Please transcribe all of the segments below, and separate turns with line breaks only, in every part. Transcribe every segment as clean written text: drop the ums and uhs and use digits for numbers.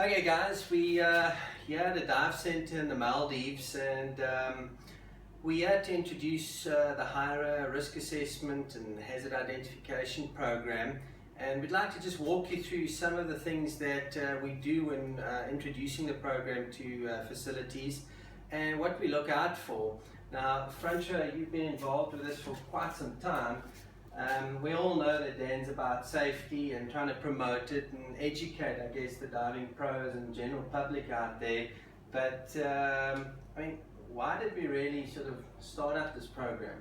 Okay guys, we here at a dive center in the Maldives, and we had to introduce the HIRA risk assessment and hazard identification program, and we'd like to just walk you through some of the things that we do when introducing the program to facilities and what we look out for. Now, Fransha, you've been involved with this for quite some time. We all know that Dan's about safety and trying to promote it and educate, I guess, the diving pros and general public out there. But, I mean, why did we really sort of start up this program?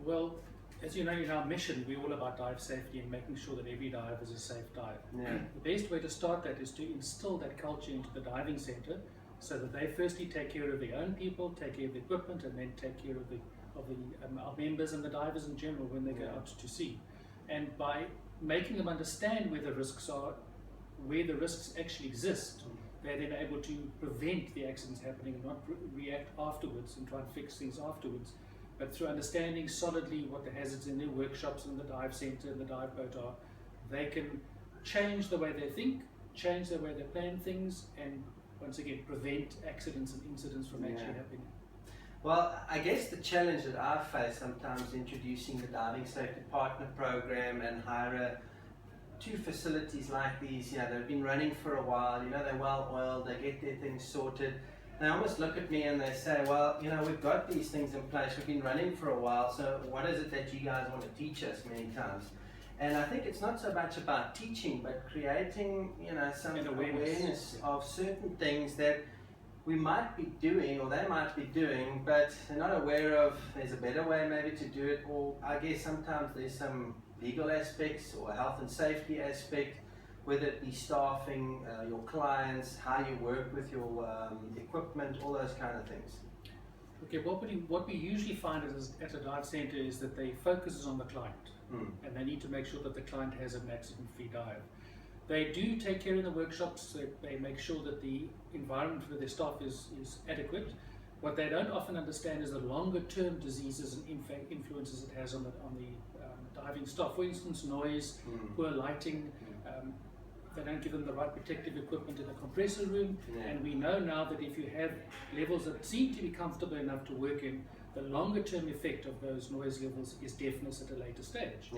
Well, as you know, in our mission, we're all about dive safety and making sure that every dive is a safe dive.
Yeah.
The best way to start that is to instill that culture into the diving center so that they firstly take care of their own people, take care of the equipment, and then take care of our members and the divers in general when they go out to sea. And by making them understand where the risks are, where the risks actually exist, they're then able to prevent the accidents happening and not react afterwards and try and fix things afterwards. But through understanding solidly what the hazards in their workshops and the dive center and the dive boat are, they can change the way they think, change the way they plan things, and once again prevent accidents and incidents from actually happening.
Well, I guess the challenge that I face sometimes introducing the Diving Safety Partner Program and HIRA to facilities like these, they've been running for a while, they're well oiled, they get their things sorted. They almost look at me and they say, well, we've got these things in place, we've been running for a while, so what is it that you guys want to teach us many times? And I think it's not so much about teaching, but creating, some awareness of certain things that we might be doing, or they might be doing, but they're not aware of there's a better way maybe to do it, or I guess sometimes there's some legal aspects or health and safety aspect, whether it be staffing, your clients, how you work with your equipment, all those kind of things.
Okay, what we usually find at a dive center is that they focus on the client, and they need to make sure that the client has an accident-free dive. They do take care in the workshops, so they make sure that the environment for their staff is adequate. What they don't often understand is the longer term diseases and influences it has on the diving staff. For instance, noise, poor lighting, they don't give them the right protective equipment in the compressor room, and we know now that if you have levels that seem to be comfortable enough to work in, the longer term effect of those noise levels is deafness at a later stage.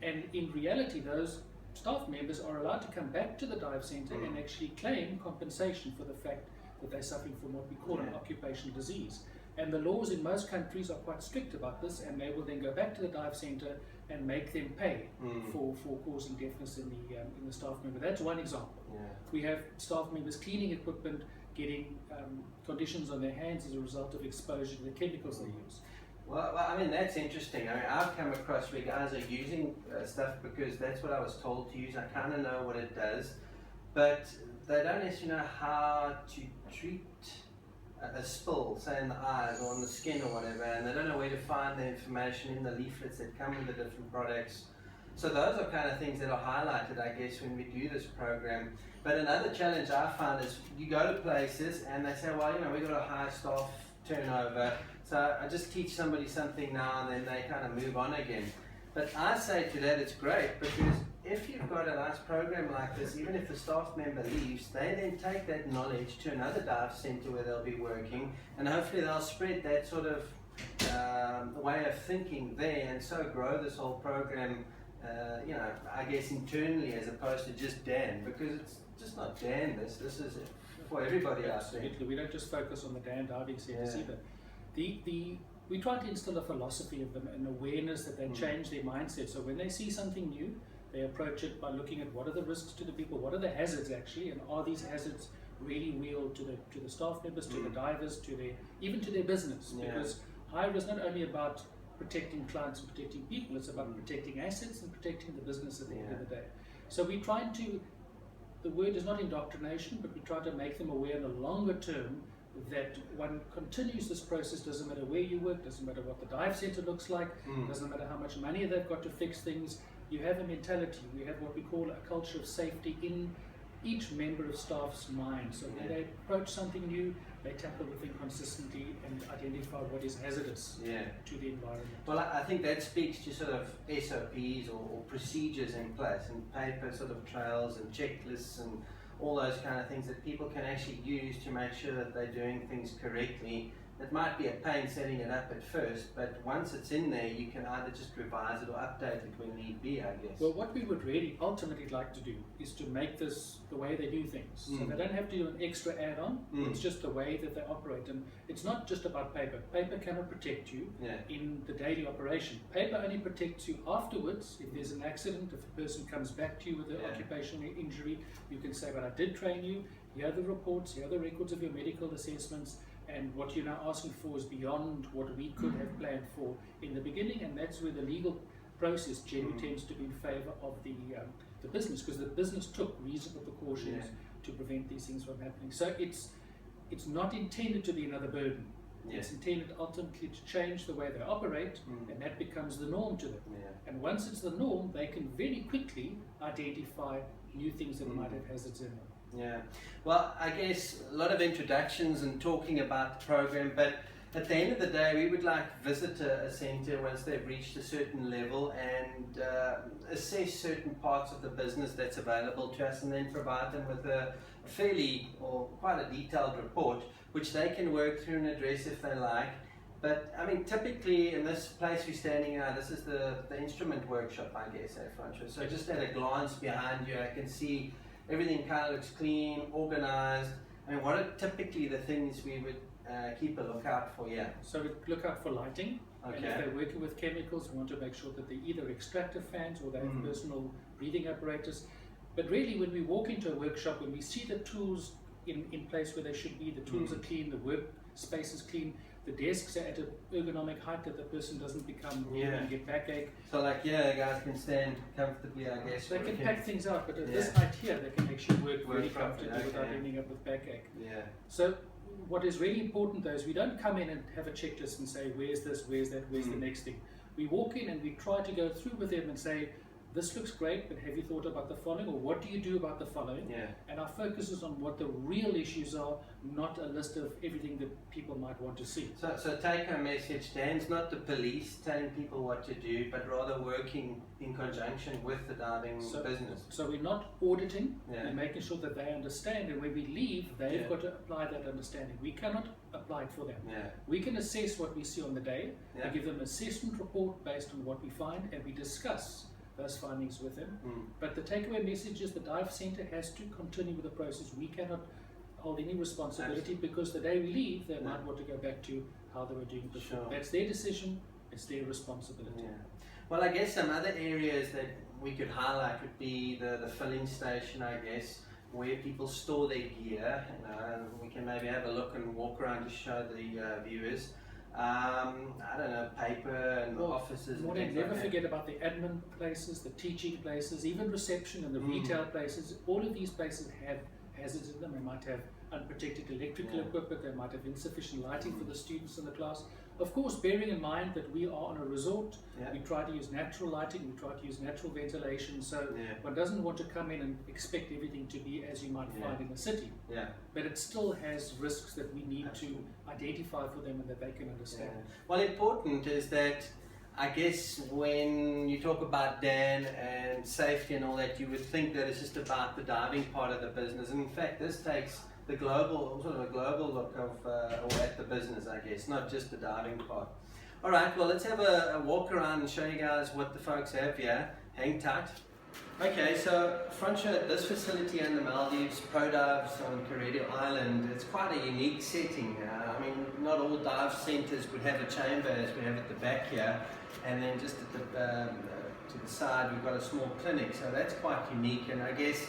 And in reality, those staff members are allowed to come back to the dive center and actually claim compensation for the fact that they're suffering from what we call an occupational disease. And the laws in most countries are quite strict about this, and they will then go back to the dive center and make them pay for causing deafness in the staff member. That's one example. We have staff members cleaning equipment, getting conditions on their hands as a result of exposure to the chemicals they use.
Well, I mean, that's interesting. I mean, I've come across where guys are using stuff because that's what I was told to use. I kind of know what it does, but they don't necessarily know how to treat a spill, say in the eyes or on the skin or whatever, and they don't know where to find the information in the leaflets that come with the different products. So those are kind of things that are highlighted, I guess, when we do this program. But another challenge I find is you go to places and they say, well, we've got a high staff turnover, so I just teach somebody something now and then they kind of move on again. But I say to that, it's great, because if you've got a nice program like this, even if the staff member leaves, they then take that knowledge to another dive center where they'll be working, and hopefully they'll spread that sort of way of thinking there, and so grow this whole program, I guess internally, as opposed to just Dan, because it's just not Dan, this is for everybody else.
Absolutely, we don't just focus on the Dan diving centers either. We try to instill a philosophy of them, an awareness that they change their mindset. So when they see something new, they approach it by looking at what are the risks to the people, what are the hazards actually, and are these hazards really real to the staff members, to the divers, even to their business? Because HIRA is not only about protecting clients and protecting people, it's about protecting assets and protecting the business at the end of the day. So we try to, the word is not indoctrination, but we try to make them aware in the longer term that one continues this process. Doesn't matter where you work, doesn't matter what the dive center looks like, doesn't matter how much money they've got to fix things. You have a mentality, we have what we call a culture of safety in each member of staff's mind. So when they approach something new, they tackle the thing consistently and identify what is hazardous to the environment.
Well, I think that speaks to sort of SOPs or procedures in place, and paper sort of trails and checklists and all those kind of things that people can actually use to make sure that they're doing things correctly. It might be a pain setting it up at first, but once it's in there, you can either just revise it or update it when need be, I guess.
Well, what we would really ultimately like to do is to make this the way they do things. So they don't have to do an extra add-on, it's just the way that they operate. And it's not just about paper. Paper cannot protect you in the daily operation. Paper only protects you afterwards. If there's an accident, if a person comes back to you with an occupational injury, you can say, but I did train you, here are the reports, here are the records of your medical assessments, and what you're now asking for is beyond what we could have planned for in the beginning, and that's where the legal process generally tends to be in favour of the business, because the business took reasonable precautions to prevent these things from happening. So it's not intended to be another burden. It's intended ultimately to change the way they operate, and that becomes the norm to them. And once it's the norm, they can very quickly identify new things that might have hazards in them.
Yeah, well, I guess a lot of introductions and talking about the program, but at the end of the day, we would like to visit a centre once they've reached a certain level and assess certain parts of the business that's available to us, and then provide them with a fairly or quite a detailed report which they can work through and address if they like. But I mean, typically in this place we're standing now, this is the instrument workshop, I guess, Francois. So just at a glance behind you, I can see everything kind of looks clean, organized. I mean, what are typically the things we would keep a lookout for here?
So we look out for lighting.
Okay.
And if they're working with chemicals, we want to make sure that they're either extractor fans or they have personal breathing apparatus. But really, when we walk into a workshop, when we see the tools in place where they should be, the tools are clean, the workspace is clean, the desks are at an ergonomic height that the person doesn't become and get backache.
So like guys can stand comfortably, I guess.
They can pack things out, but at this height here, they can actually work very comfortably without ending up with backache. So what is really important though is we don't come in and have a checklist and say, where's this, where's that, where's the next thing. We walk in and we try to go through with them and say, this looks great, but have you thought about the following, or what do you do about the following? And our focus is on what the real issues are, not a list of everything that people might want to see.
So take home message, Dan's not the police telling people what to do, but rather working in conjunction with the diving business.
So we're not auditing, we're making sure that they understand, and when we leave, they've got to apply that understanding. We cannot apply it for them. We can assess what we see on the day, we give them an assessment report based on what we find, and we discuss those findings with them. But the takeaway message is the dive centre has to continue with the process. We cannot hold any responsibility because the day we leave, they might want to go back to how they were doing before. That's their decision, it's their responsibility.
Well, I guess some other areas that we could highlight would be the filling station, I guess, where people store their gear. We can maybe have a look and walk around to show the viewers. I don't know, paper and offices.
Never forget about the admin places, the teaching places, even reception and the retail places. All of these places have hazards in them. They might have unprotected electrical equipment, they might have insufficient lighting for the students in the class. Of course, bearing in mind that we are on a resort, we try to use natural lighting, we try to use natural ventilation, so one doesn't want to come in and expect everything to be as you might find in the city. But it still has risks that we need to identify for them and that they can understand.
Well, important is that, I guess, when you talk about Dan and safety and all that, you would think that it's just about the diving part of the business. And in fact, this takes the global, sort of a global look of or at the business, I guess, not just the diving part. All right, well, let's have a walk around and show you guys what the folks have here. Hang tight. Okay, so Francois, this facility in the Maldives, Pro Dives on Kuredu Island, it's quite a unique setting. I mean, not all dive centres would have a chamber as we have at the back here, and then just at the to the side we've got a small clinic, so that's quite unique, and I guess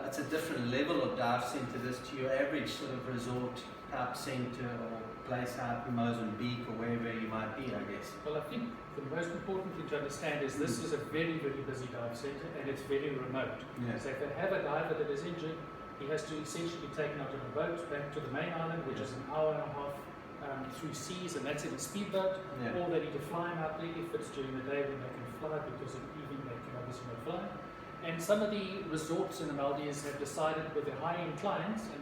it's a different level of dive centre this to your average sort of resort type centre or place out in Mozambique or wherever you might be, I guess.
Well, I think the most important thing to understand is this is a very, very busy dive centre and it's very remote. So if they have a diver that is injured, he has to essentially be taken out on a boat back to the main island, which is an hour and a half through seas, and that's in a speedboat, or they need to fly him out there if it's during the day when they can fly, because in the evening they can obviously not fly. And some of the resorts in the Maldives have decided with their high-end clients, and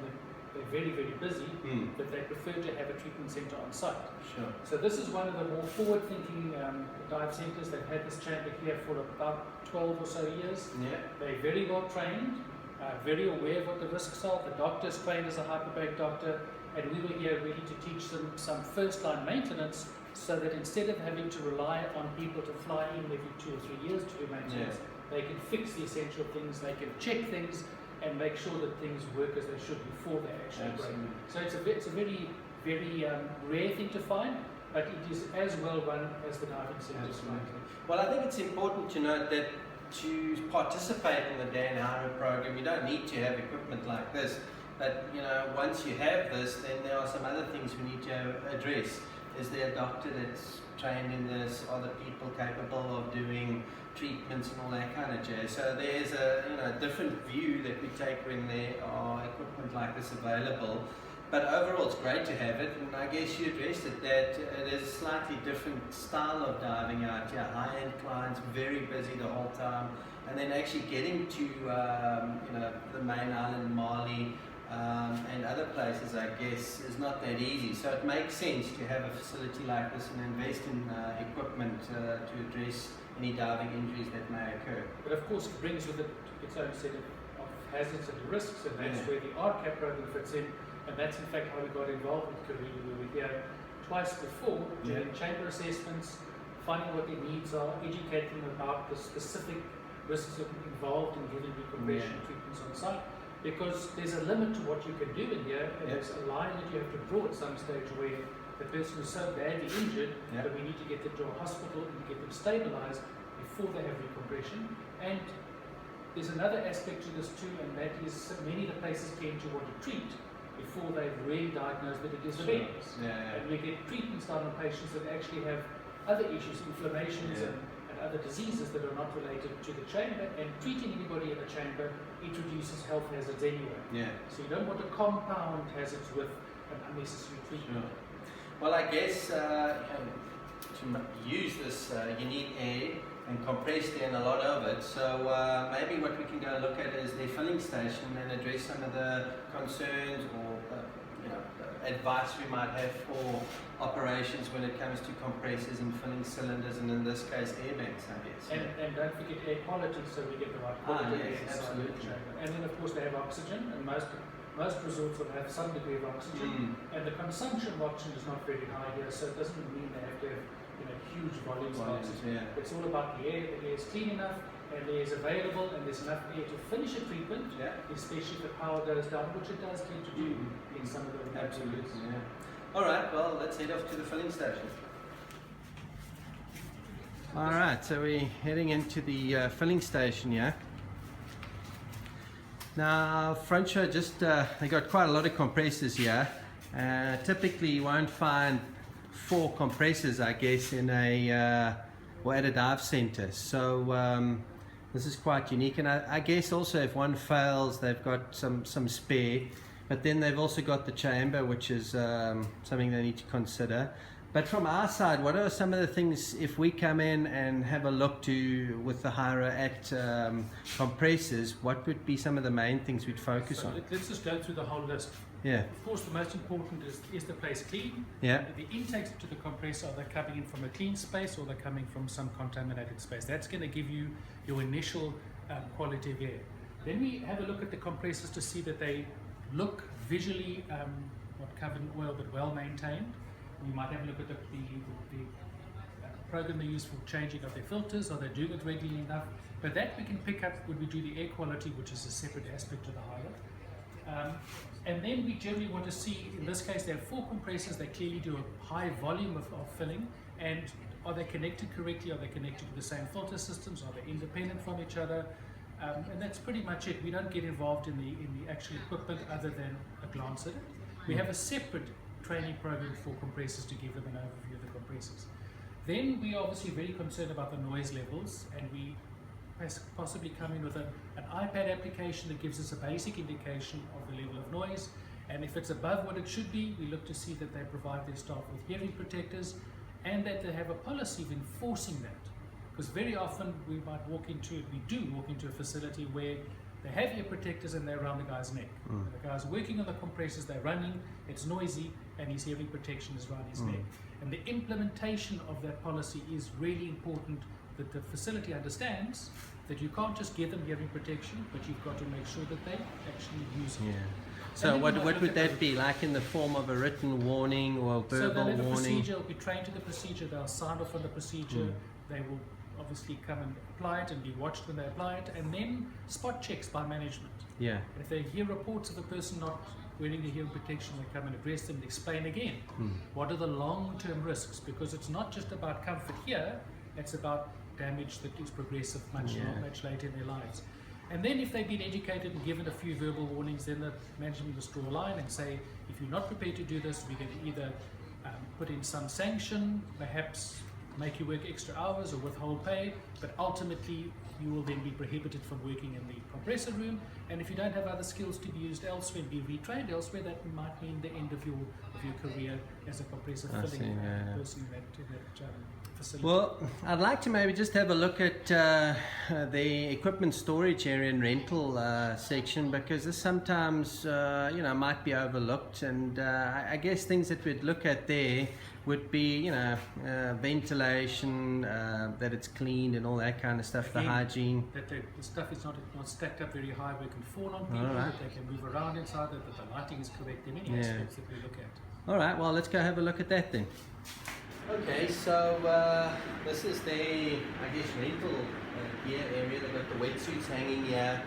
they're very, very busy, that they prefer to have a treatment centre on site. So this is one of the more forward-thinking dive centres. They've had this chamber here for about 12 or so years. They're very well trained. very aware of what the risks are. The doctor is trained as a hyperbaric doctor, and we were here really to teach them some first-line maintenance, so that instead of having to rely on people to fly in every 2 or 3 years to do maintenance, they can fix the essential things, they can check things, and make sure that things work as they should before they actually break. So it's a very, very rare thing to find, but it is as well run as the diving centres.
Well, I think it's important to note that to participate in the Dan HIRA program, you don't need to have equipment like this. But once you have this, then there are some other things we need to address. Is there a doctor that's trained in this? Are the people capable of doing treatments and all that kind of jazz? So there's a different view that we take when there are equipment like this available. But overall, it's great to have it, and I guess you addressed it, that it is a slightly different style of diving out here. High-end clients, very busy the whole time, and then actually getting to the main island, Mali, and other places, I guess, is not that easy. So it makes sense to have a facility like this and invest in equipment to address any diving injuries that may occur.
But of course, it brings with it its own set of hazards and risks, and that's where the RCAP program fits in. And that's in fact how we got involved with Kuredu. We were here twice before, doing chamber assessments, finding what their needs are, educating them about the specific risks involved in giving decompression treatments on site. Because there's a limit to what you can do in here, and there's a line that you have to draw at some stage where the person is so badly injured that we need to get them to a hospital and get them stabilized before they have decompression. And there's another aspect to this too, and that is many of the places came to want to treat before they've really diagnosed that it is the veins. And we get treatments done on patients that actually have other issues, inflammations and other diseases that are not related to the chamber, and treating anybody in the chamber introduces health hazards anyway. So you don't want to compound hazards with an unnecessary treatment.
Well, I guess to use this, you need air and compressed air and a lot of it. So maybe what we can go look at is their filling station and address some of the concerns or advice we might have for operations when it comes to compressors and filling cylinders, and in this case air banks, I guess.
And don't forget air quality, so we get the right quality air inside the chamber. And then of course they have oxygen, and most resorts will have some degree of oxygen, and the consumption of oxygen is not very high here, so it doesn't mean they have to have huge volumes of oxygen. It's all about the air is clean enough, and the air is available, and there's enough air to finish a treatment, especially if the power goes down, which it does tend to do in some of the
Alright, well, let's head off to the filling station. Alright, so we're heading into the filling station here. Now, front show they got quite a lot of compressors here. Typically you won't find 4 compressors, I guess, in at a dive center. So this is quite unique, and I guess also if one fails, they've got some spare. But then they've also got the chamber, which is something they need to consider. But from our side, what are some of the things, if we come in and have a look with the HIRA at compressors, what would be some of the main things we'd focus on?
Let's just go through the whole list. Of course, the most important is the place clean. The intakes to the compressor, are they coming in from a clean space or they're coming from some contaminated space? That's going to give you your initial quality of air. Then we have a look at the compressors to see that they look visually not covered in oil but well maintained. We might have a look at the program they use for changing of their filters. Are they doing it regularly enough? But that we can pick up when we do the air quality, which is a separate aspect of the HIRA. And then we generally want to see, in this case, there are 4 compressors. They clearly do a high volume of filling. And are they connected correctly? Are they connected to the same filter systems? Are they independent from each other? And that's pretty much it. We don't get involved in the actual equipment other than a glance at it. We have a separate training program for compressors to give them an overview of the compressors. Then we are obviously very concerned about the noise levels, and we possibly come in with an iPad application that gives us a basic indication of the level of noise, and if it's above what it should be, we look to see that they provide their staff with hearing protectors and that they have a policy of enforcing that. Because very often we do walk into a facility where they have ear protectors and they're around the guy's neck. The guy's working on the compressors, they're running, it's noisy, and his hearing protection is around his neck. And the implementation of that policy is really important, that the facility understands that you can't just give them hearing protection, but you've got to make sure that they actually use it.
Yeah. So
then
what
you might
would
look
that
at
be, like in the form of a written warning or a
So
verbal
they'll have a
warning?
procedure, will be trained to the procedure, they'll sign off on the procedure, they will obviously come and apply it and be watched when they apply it, and then spot checks by management.
Yeah.
And if they hear reports of a person not wearing the hearing protection, they come and address them and explain again what are the long-term risks, because it's not just about comfort here, it's about damage that is progressive much later in their lives. And then if they've been educated and given a few verbal warnings, then the management must draw a line and say, if you're not prepared to do this, we're going to either put in some sanction, perhaps make you work extra hours or withhold pay, but ultimately you will then be prohibited from working in the compressor room, and if you don't have other skills to be used elsewhere and be retrained elsewhere, that might mean the end of your career as a compressor filling person in that facility.
Well, I'd like to maybe just have a look at the equipment storage area and rental section, because this sometimes might be overlooked, and I guess things that we'd look at there would be ventilation, that it's cleaned and all that kind of stuff.
Again,
the hygiene,
that the stuff is not stacked up very high where it can fall on people, that they can move around inside, that the lighting is correct, in many aspects that we look at.
All right, well, let's go have a look at that then. Okay, so this is their, I guess, rental gear area. They've got the wetsuits hanging here.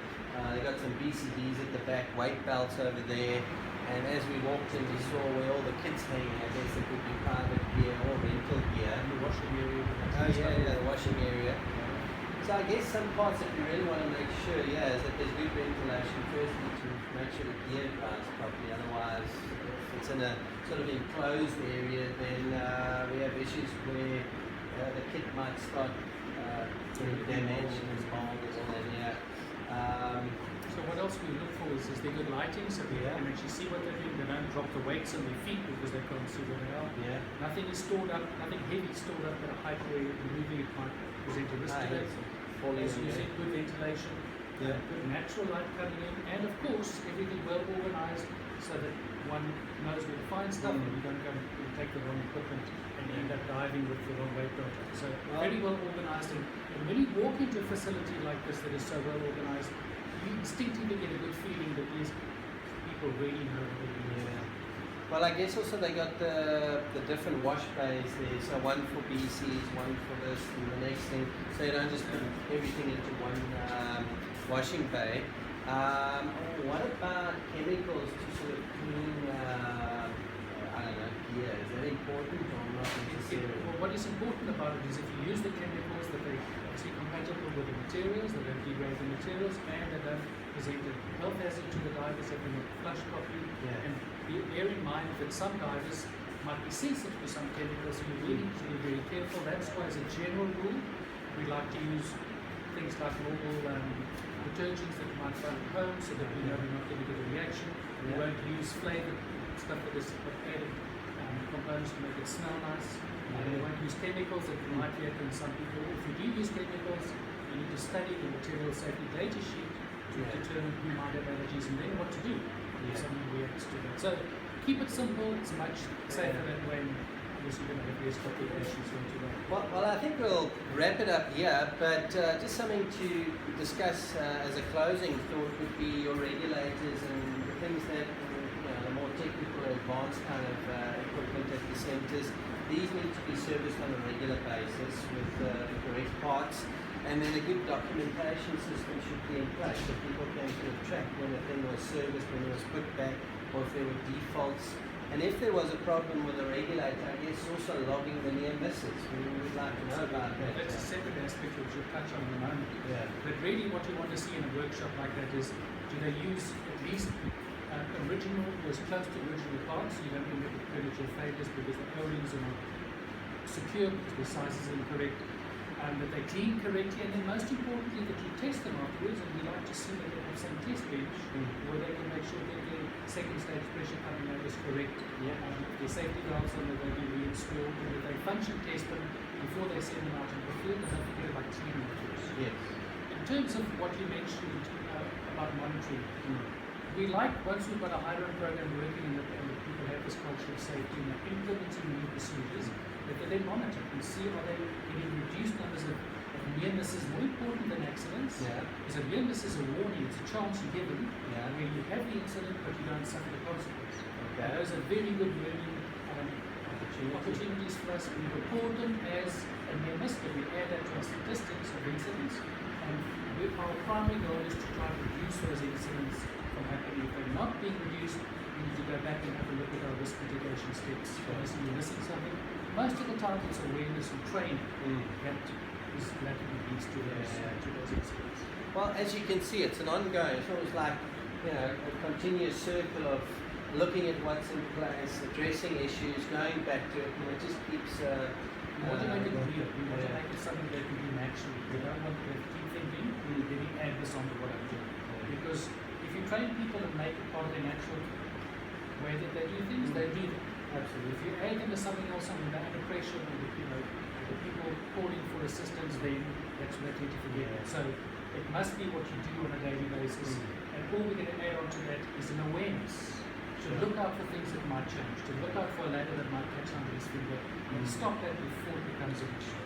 They've got some BCDs at the back, weight belts over there. And as we walked in, we saw where all the kits hanging. I guess it could be private gear or rental gear.
And the washing area.
The washing area. So I guess some parts that we really want to make sure, is that there's good ventilation. First, we need to make sure the gear dries properly. Otherwise, if it's in a sort of enclosed area, then we have issues where the kit might start getting damaged and mold and all that.
So what else we look for is the good lighting, so we can actually see what they're doing. They don't drop the weights on their feet because they can't see where they are.
Yeah.
Nothing is stored up, nothing heavy is stored up at a height where removing it might present a risk to them. As you said, good ventilation, good natural light coming in, and of course everything well organized so that one knows where to find stuff and you don't go and take the wrong equipment and you end up diving with the wrong weight project. So very well organized, and when you walk into a facility like this that is so well organized, you instinctively get a good feeling that these people really know what they're doing.
Well, I guess also they got the different wash bays there. So one for BCs, one for this, and the next thing. So you don't just put everything into one washing bay. What about chemicals to sort of clean, gear? Is that important or not necessarily?
Well, what is important about it is if you use the chemicals, that they actually compatible with the materials, they don't degrade the materials, and they don't present a health hazard to the divers if they're not flushed properly. And bear in mind that some divers might be sensitive to some chemicals, so you really need to be very careful. That's why, as a general rule, we like to use things like normal detergents that you might find at home, so that we know we're not going to get a reaction. We won't use flavoured stuff that is added components to make it smell nice. We won't use chemicals that might react in some people. If you do use chemicals, you need to study the material safety data sheet to determine who might have allergies and then what to do if someone reacts to that. So keep it simple, it's much safer that way. You're going to have less complications into that.
Well, I think we'll wrap it up here, but just something to discuss as a closing thought would be your regulators and the things that, the more technical, advanced kind of equipment at the centres. These need to be serviced on a regular basis with the correct parts, and then a good documentation system should be in place so people can keep track when a thing was serviced, when it was put back, or if there were defaults. And if there was a problem with the regulator, I guess also logging the near misses. We would like to know about that.
That's a separate aspect which we'll touch on in a moment. But really what you want to see in a workshop like that is, do they use at least original, as close to original parts, so you don't end up with premature failures because the O-rings are not secure, because the size is incorrect, that they clean correctly, and then most importantly that you test them afterwards, and we like to see that they have some test bench where they can make sure that their second stage pressure coming out is correct, their safety valves on the way be reinstalled, and that they function test them before they send them out in the field, and don't forget about cleaning tools. In terms of what you mentioned about monitoring, we like, once we've got a HIRA program working and the people have this culture of safety and they're implementing new procedures, that they then monitor and see are they getting reduced numbers of near miss is more important than accidents.
Yeah.
Because a near miss is a warning, it's a chance you're given
Yeah.
where you have the incident but you don't suffer the consequence.
Okay.
And those are very good learning opportunities for us. We report them as a near miss, but we add that to our statistics of incidents. And our primary goal is to try to reduce those incidents from happening. If they're not being reduced, we need to go back and have a look at our risk mitigation steps. Obviously, you're missing something. Most of the time, it's awareness and training that is likely leads to those incidents.
Well, as you can see, it's an ongoing, it's almost like, a continuous circle of looking at what's in place, addressing issues, going back to it, it just keeps...
We want to make it real. We want to make it something that can be natural. We don't want to keep thinking, let me add this on to what I'm doing. Because if you train people and make it part of their natural way that they do things, they do them.
Absolutely.
If you add them to something else and they're under pressure, or the people calling for assistance, then that's when they tend to forget it. So it must be what you do on a daily basis. And all we're going to add on to that is an awareness. To look out for things that might change, to look out for a ladder that might catch somebody's finger, and stop that before it becomes an issue.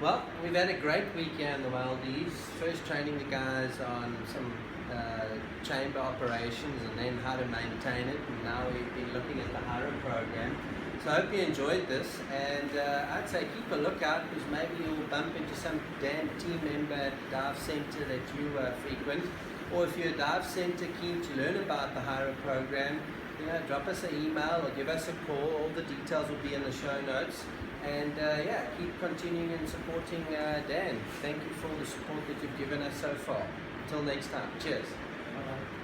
Well, we've had a great week here in the Maldives. First training the guys on some chamber operations and then how to maintain it. And now we've been looking at the HIRA program. So I hope you enjoyed this, and I'd say keep a lookout because maybe you'll bump into some damn team member at the dive center that you frequent. Or if you're a dive center keen to learn about the HIRA program, drop us an email or give us a call. All the details will be in the show notes. And keep continuing and supporting Dan. Thank you for all the support that you've given us so far. Until next time, cheers.
Bye-bye.